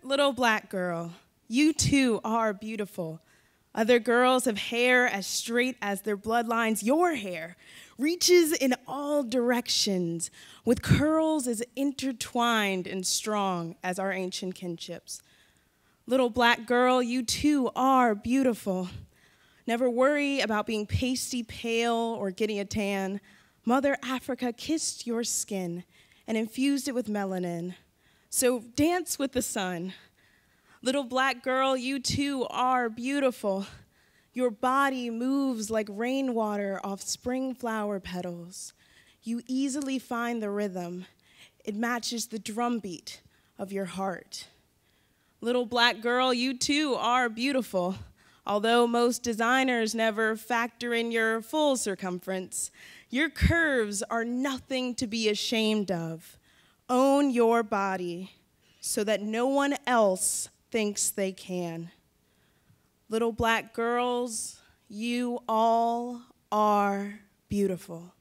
little black girl, you too are beautiful. Other girls have hair as straight as their bloodlines. Your hair reaches in all directions, with curls as intertwined and strong as our ancient kinships. Little black girl, you too are beautiful. Never worry about being pasty pale or getting a tan. Mother Africa kissed your skin and infused it with melanin. So dance with the sun. Little black girl, you too are beautiful. Your body moves like rainwater off spring flower petals. You easily find the rhythm. It matches the drumbeat of your heart. Little black girl, you too are beautiful. Although most designers never factor in your full circumference, your curves are nothing to be ashamed of. Own your body so that no one else thinks they can. Little black girls, you all are beautiful.